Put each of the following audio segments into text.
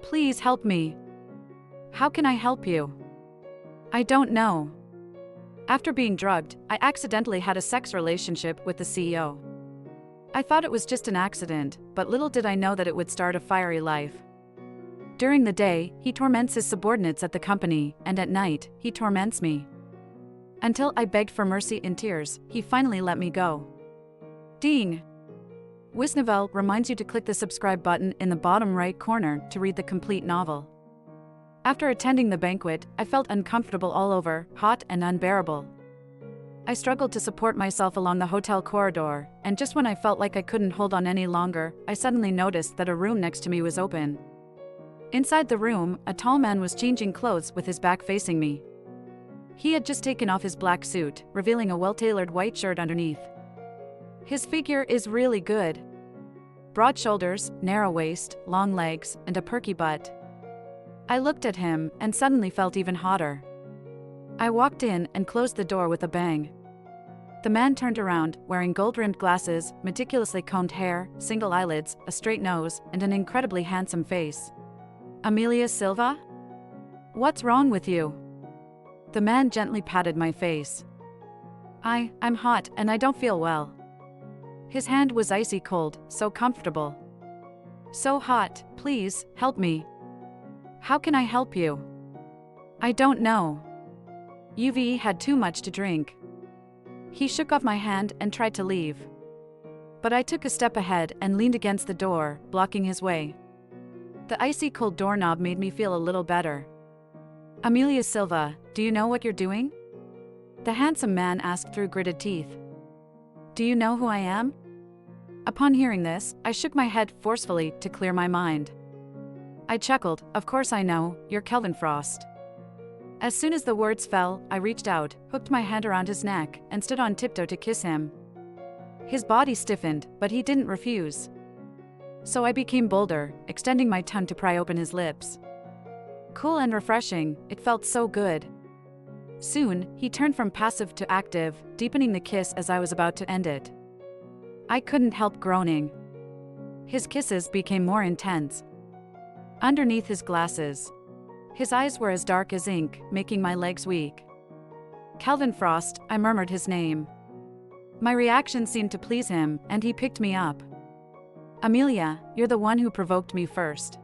Please help me. How can I help you? I don't know. After being drugged, I accidentally had a sex relationship with the CEO. I thought it was just an accident, but little did I know that it would start a fiery life. During the day, he torments his subordinates at the company, and at night, he torments me. Until I begged for mercy in tears, he finally let me go. Ding! Wisnovel reminds you to click the subscribe button in the bottom right corner to read the complete novel. After attending the banquet, I felt uncomfortable all over, hot and unbearable. I struggled to support myself along the hotel corridor, and just when I felt like I couldn't hold on any longer, I suddenly noticed that a room next to me was open. Inside the room, a tall man was changing clothes with his back facing me. He had just taken off his black suit, revealing a well-tailored white shirt underneath. His figure is really good. Broad shoulders, narrow waist, long legs, and a perky butt. I looked at him and suddenly felt even hotter. I walked in and closed the door with a bang. The man turned around, wearing gold-rimmed glasses, meticulously combed hair, single eyelids, a straight nose, and an incredibly handsome face. Amelia Silva? What's wrong with you? The man gently patted my face. I'm hot and I don't feel well. His hand was icy cold, so comfortable. So hot, please, help me. How can I help you? I don't know. You've had too much to drink. He shook off my hand and tried to leave. But I took a step ahead and leaned against the door, blocking his way. The icy cold doorknob made me feel a little better. Amelia Silva, do you know what you're doing? The handsome man asked through gritted teeth. Do you know who I am? Upon hearing this, I shook my head forcefully to clear my mind. I chuckled, of course I know, you're Kelvin Frost. As soon as the words fell, I reached out, hooked my hand around his neck, and stood on tiptoe to kiss him. His body stiffened, but he didn't refuse. So I became bolder, extending my tongue to pry open his lips. Cool and refreshing, it felt so good. Soon, he turned from passive to active, deepening the kiss as I was about to end it. I couldn't help groaning. His kisses became more intense. Underneath his glasses, his eyes were as dark as ink, making my legs weak. Kelvin Frost, I murmured his name. My reaction seemed to please him, and he picked me up. Amelia, you're the one who provoked me first.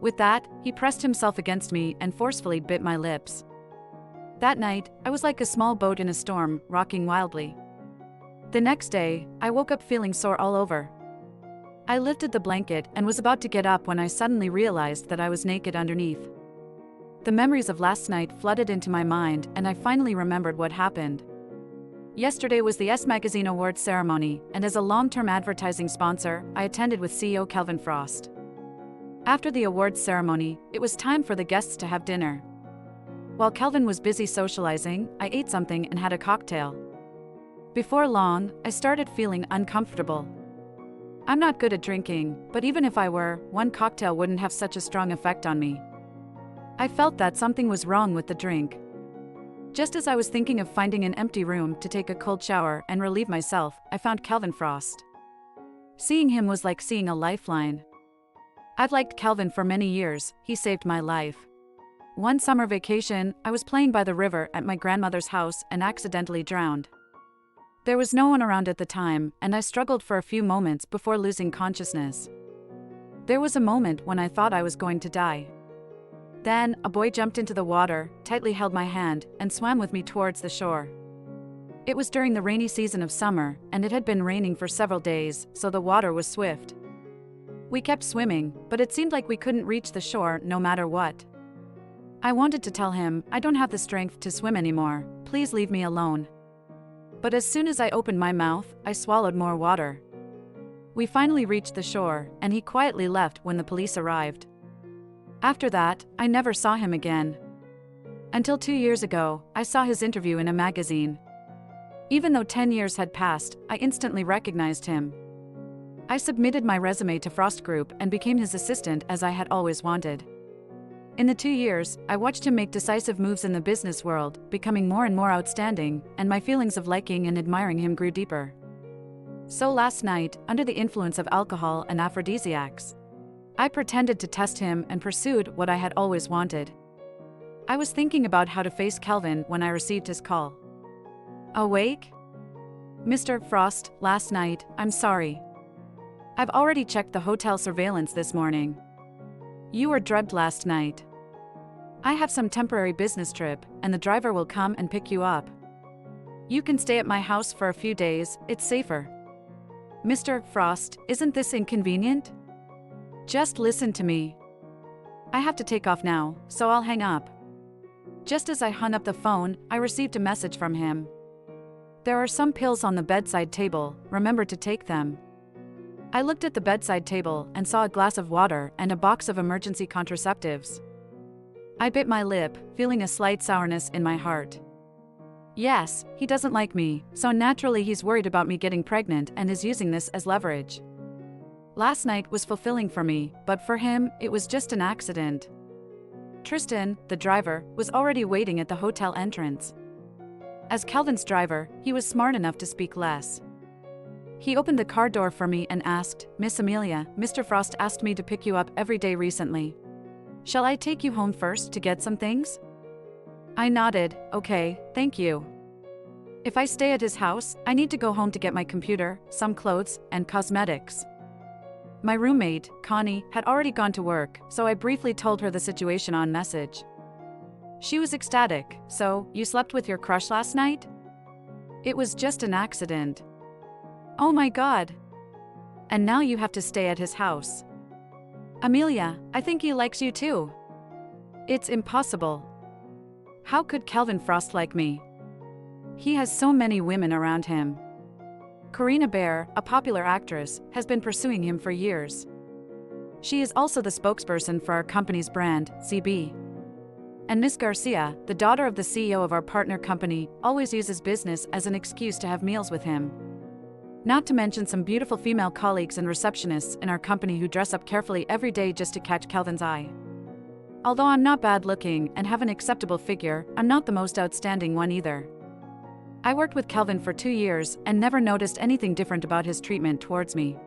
With that, he pressed himself against me and forcefully bit my lips. That night, I was like a small boat in a storm, rocking wildly. The next day, I woke up feeling sore all over. I lifted the blanket and was about to get up when I suddenly realized that I was naked underneath. The memories of last night flooded into my mind, and I finally remembered what happened. Yesterday was the S Magazine Awards ceremony, and as a long-term advertising sponsor, I attended with CEO Kelvin Frost. After the awards ceremony, it was time for the guests to have dinner. While Kelvin was busy socializing, I ate something and had a cocktail. Before long, I started feeling uncomfortable. I'm not good at drinking, but even if I were, one cocktail wouldn't have such a strong effect on me. I felt that something was wrong with the drink. Just as I was thinking of finding an empty room to take a cold shower and relieve myself, I found Kelvin Frost. Seeing him was like seeing a lifeline. I've liked Kelvin for many years, he saved my life. One summer vacation, I was playing by the river at my grandmother's house and accidentally drowned. There was no one around at the time, and I struggled for a few moments before losing consciousness. There was a moment when I thought I was going to die. Then, a boy jumped into the water, tightly held my hand, and swam with me towards the shore. It was during the rainy season of summer, and it had been raining for several days, so the water was swift. We kept swimming, but it seemed like we couldn't reach the shore no matter what. I wanted to tell him, I don't have the strength to swim anymore, please leave me alone. But as soon as I opened my mouth, I swallowed more water. We finally reached the shore, and he quietly left when the police arrived. After that, I never saw him again. Until 2 years ago, I saw his interview in a magazine. Even though 10 years had passed, I instantly recognized him. I submitted my resume to Frost Group and became his assistant as I had always wanted. In the 2 years, I watched him make decisive moves in the business world, becoming more and more outstanding, and my feelings of liking and admiring him grew deeper. So last night, under the influence of alcohol and aphrodisiacs, I pretended to test him and pursued what I had always wanted. I was thinking about how to face Kelvin when I received his call. Awake? Mr. Frost, last night, I'm sorry. I've already checked the hotel surveillance this morning. You were drugged last night. I have some temporary business trip, and the driver will come and pick you up. You can stay at my house for a few days, it's safer. Mr. Frost, isn't this inconvenient? Just listen to me. I have to take off now, so I'll hang up. Just as I hung up the phone, I received a message from him. There are some pills on the bedside table, remember to take them. I looked at the bedside table and saw a glass of water and a box of emergency contraceptives. I bit my lip, feeling a slight sourness in my heart. Yes, he doesn't like me, so naturally he's worried about me getting pregnant and is using this as leverage. Last night was fulfilling for me, but for him, it was just an accident. Tristan, the driver, was already waiting at the hotel entrance. As Kelvin's driver, he was smart enough to speak less. He opened the car door for me and asked, Miss Amelia, Mr. Frost asked me to pick you up every day recently. Shall I take you home first to get some things? I nodded, okay, thank you. If I stay at his house, I need to go home to get my computer, some clothes, and cosmetics. My roommate, Connie, had already gone to work, so I briefly told her the situation on message. She was ecstatic. So, you slept with your crush last night? It was just an accident. Oh my God. And now you have to stay at his house. Amelia, I think he likes you too. It's impossible. How could Kelvin Frost like me? He has so many women around him. Karina Bear, a popular actress, has been pursuing him for years. She is also the spokesperson for our company's brand, CB. And Miss Garcia, the daughter of the CEO of our partner company, always uses business as an excuse to have meals with him. Not to mention some beautiful female colleagues and receptionists in our company who dress up carefully every day just to catch Kelvin's eye. Although I'm not bad looking and have an acceptable figure, I'm not the most outstanding one either. I worked with Kelvin for 2 years and never noticed anything different about his treatment towards me.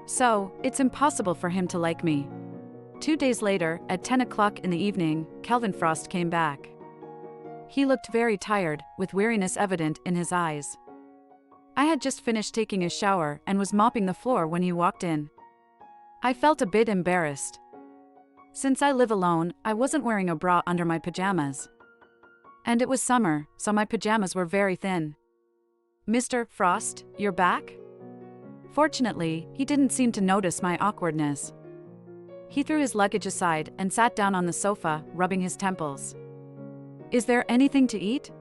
So, it's impossible for him to like me. 2 days later, at 10 o'clock in the evening, Kelvin Frost came back. He looked very tired, with weariness evident in his eyes. I had just finished taking a shower and was mopping the floor when he walked in. I felt a bit embarrassed. Since I live alone, I wasn't wearing a bra under my pajamas. And it was summer, so my pajamas were very thin. Mr. Frost, you're back? Fortunately, he didn't seem to notice my awkwardness. He threw his luggage aside and sat down on the sofa, rubbing his temples. Is there anything to eat?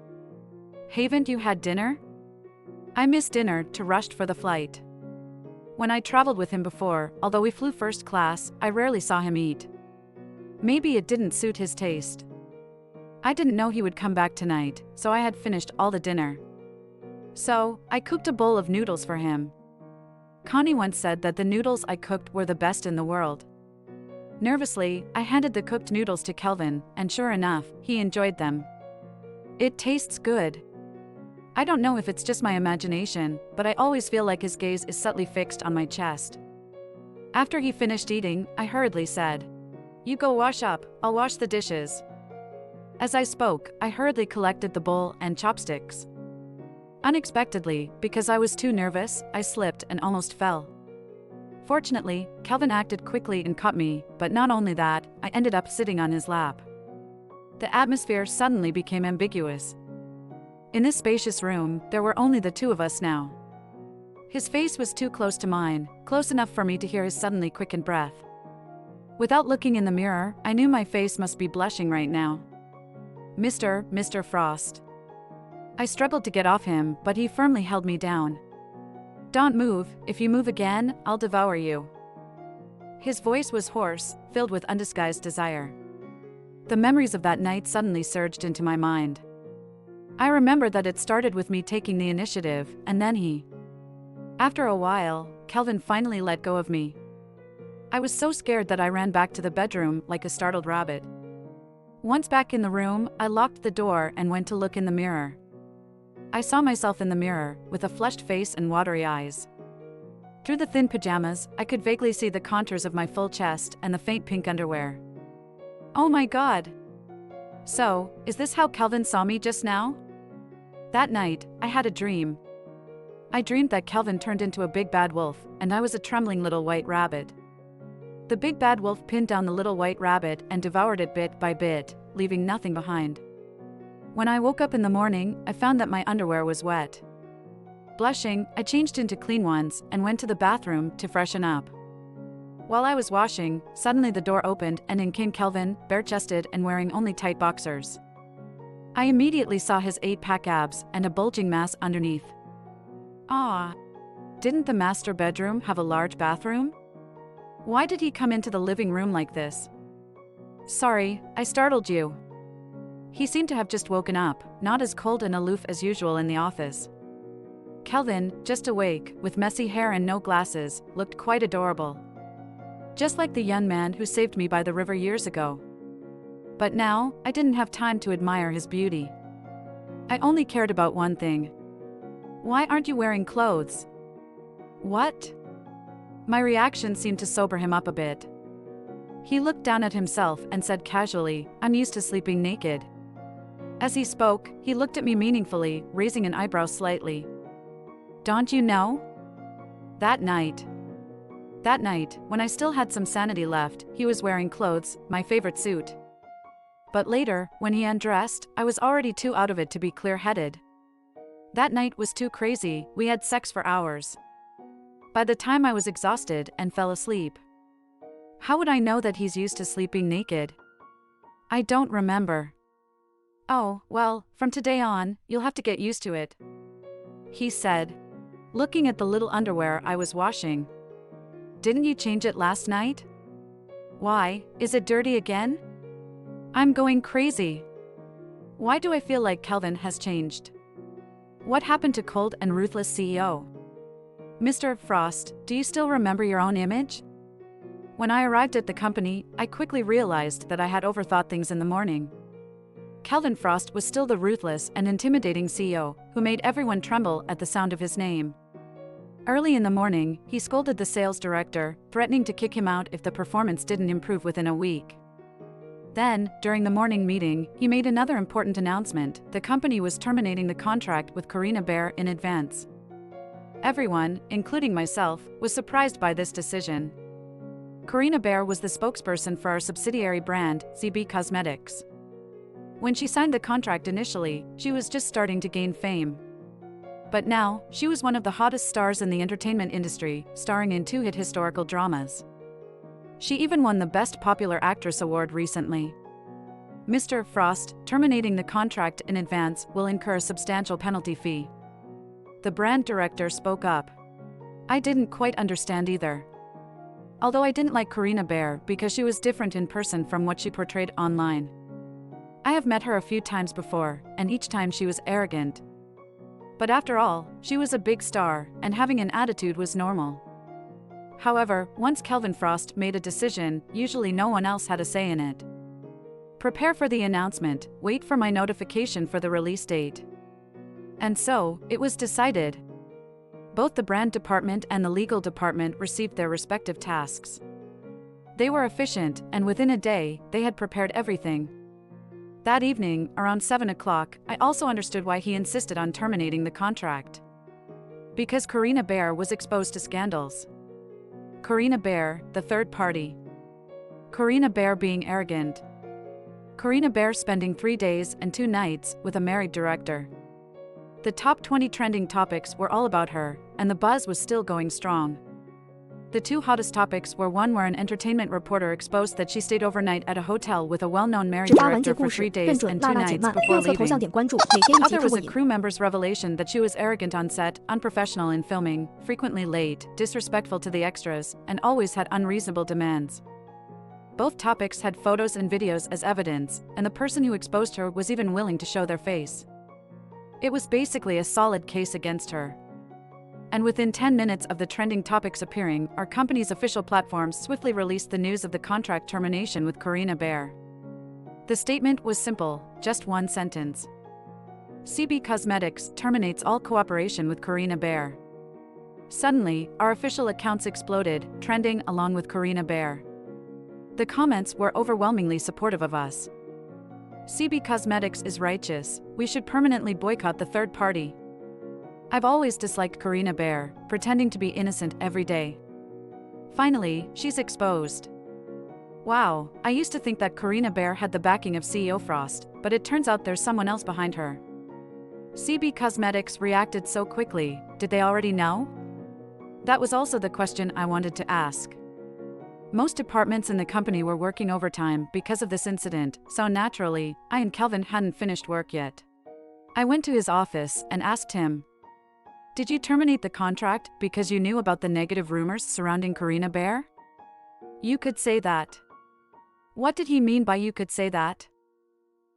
Haven't you had dinner? I missed dinner to rush for the flight. When I traveled with him before, although we flew first class, I rarely saw him eat. Maybe it didn't suit his taste. I didn't know he would come back tonight, so I had finished all the dinner. So, I cooked a bowl of noodles for him. Connie once said that the noodles I cooked were the best in the world. Nervously, I handed the cooked noodles to Kelvin, and sure enough, he enjoyed them. It tastes good. I don't know if it's just my imagination, but I always feel like his gaze is subtly fixed on my chest. After he finished eating, I hurriedly said, "You go wash up, I'll wash the dishes." As I spoke, I hurriedly collected the bowl and chopsticks. Unexpectedly, because I was too nervous, I slipped and almost fell. Fortunately, Kelvin acted quickly and caught me, but not only that, I ended up sitting on his lap. The atmosphere suddenly became ambiguous. In this spacious room, there were only the two of us now. His face was too close to mine, close enough for me to hear his suddenly quickened breath. Without looking in the mirror, I knew my face must be blushing right now. Mr. Frost. I struggled to get off him, but he firmly held me down. Don't move, if you move again, I'll devour you. His voice was hoarse, filled with undisguised desire. The memories of that night suddenly surged into my mind. I remember that it started with me taking the initiative, and then he. After a while, Kelvin finally let go of me. I was so scared that I ran back to the bedroom like a startled rabbit. Once back in the room, I locked the door and went to look in the mirror. I saw myself in the mirror, with a flushed face and watery eyes. Through the thin pajamas, I could vaguely see the contours of my full chest and the faint pink underwear. Oh my god! So, is this how Kelvin saw me just now? That night, I had a dream. I dreamed that Kelvin turned into a big bad wolf, and I was a trembling little white rabbit. The big bad wolf pinned down the little white rabbit and devoured it bit by bit, leaving nothing behind. When I woke up in the morning, I found that my underwear was wet. Blushing, I changed into clean ones and went to the bathroom to freshen up. While I was washing, suddenly the door opened and in came Kelvin, bare-chested and wearing only tight boxers. I immediately saw his 8-pack abs and a bulging mass underneath. Ah! Didn't the master bedroom have a large bathroom? Why did he come into the living room like this? Sorry, I startled you. He seemed to have just woken up, not as cold and aloof as usual in the office. Kelvin, just awake, with messy hair and no glasses, looked quite adorable. Just like the young man who saved me by the river years ago. But now, I didn't have time to admire his beauty. I only cared about one thing. Why aren't you wearing clothes? What? My reaction seemed to sober him up a bit. He looked down at himself and said casually, "I'm used to sleeping naked." As he spoke, he looked at me meaningfully, raising an eyebrow slightly. Don't you know? That night, when I still had some sanity left, he was wearing clothes, my favorite suit. But later, when he undressed, I was already too out of it to be clear-headed. That night was too crazy, we had sex for hours. By the time I was exhausted and fell asleep. How would I know that he's used to sleeping naked? I don't remember. Oh, well, from today on, you'll have to get used to it, he said, looking at the little underwear I was washing. Didn't you change it last night? Why, is it dirty again? I'm going crazy. Why do I feel like Kelvin has changed? What happened to cold and ruthless CEO? Mr. Frost, do you still remember your own image? When I arrived at the company, I quickly realized that I had overthought things in the morning. Kelvin Frost was still the ruthless and intimidating CEO, who made everyone tremble at the sound of his name. Early in the morning, he scolded the sales director, threatening to kick him out if the performance didn't improve within a week. Then, during the morning meeting, he made another important announcement: the company was terminating the contract with Karina Bear in advance. Everyone, including myself, was surprised by this decision. Karina Bear was the spokesperson for our subsidiary brand, CB Cosmetics. When she signed the contract initially, she was just starting to gain fame. But now, she was one of the hottest stars in the entertainment industry, starring in 2 hit historical dramas. She even won the Best Popular Actress award recently. Mr. Frost, terminating the contract in advance will incur a substantial penalty fee. The brand director spoke up. I didn't quite understand either. Although I didn't like Karina Bear because she was different in person from what she portrayed online. I have met her a few times before, and each time she was arrogant. But after all, she was a big star, and having an attitude was normal. However, once Kelvin Frost made a decision, usually no one else had a say in it. Prepare for the announcement, wait for my notification for the release date. And so, it was decided. Both the brand department and the legal department received their respective tasks. They were efficient, and within a day, they had prepared everything. That evening, around 7 o'clock, I also understood why he insisted on terminating the contract. Because Karina Bear was exposed to scandals. Karina Bear, the third party. Karina Bear being arrogant. Karina Bear spending 3 days and 2 nights with a married director. The top 20 trending topics were all about her, and the buzz was still going strong. The 2 hottest topics were one where an entertainment reporter exposed that she stayed overnight at a hotel with a well-known married director for 3 days and 2 nights before leaving. The other was a crew member's revelation that she was arrogant on set, unprofessional in filming, frequently late, disrespectful to the extras, and always had unreasonable demands. Both topics had photos and videos as evidence, and the person who exposed her was even willing to show their face. It was basically a solid case against her. And within 10 minutes of the trending topics appearing, our company's official platforms swiftly released the news of the contract termination with Karina Bear. The statement was simple, just one sentence. CB Cosmetics terminates all cooperation with Karina Bear. Suddenly, our official accounts exploded, trending along with Karina Bear. The comments were overwhelmingly supportive of us. CB Cosmetics is righteous, we should permanently boycott the third party. I've always disliked Karina Bear, pretending to be innocent every day. Finally, she's exposed. Wow, I used to think that Karina Bear had the backing of CEO Frost, but it turns out there's someone else behind her. CB Cosmetics reacted so quickly, did they already know? That was also the question I wanted to ask. Most departments in the company were working overtime because of this incident, so naturally, I and Kelvin hadn't finished work yet. I went to his office and asked him, "Did you terminate the contract because you knew about the negative rumors surrounding Karina Bear?" "You could say that." What did he mean by "you could say that"?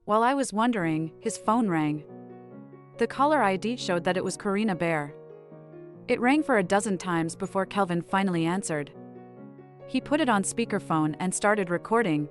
While I was wondering, his phone rang. The caller ID showed that it was Karina Bear. It rang for a dozen times before Kelvin finally answered. He put it on speakerphone and started recording,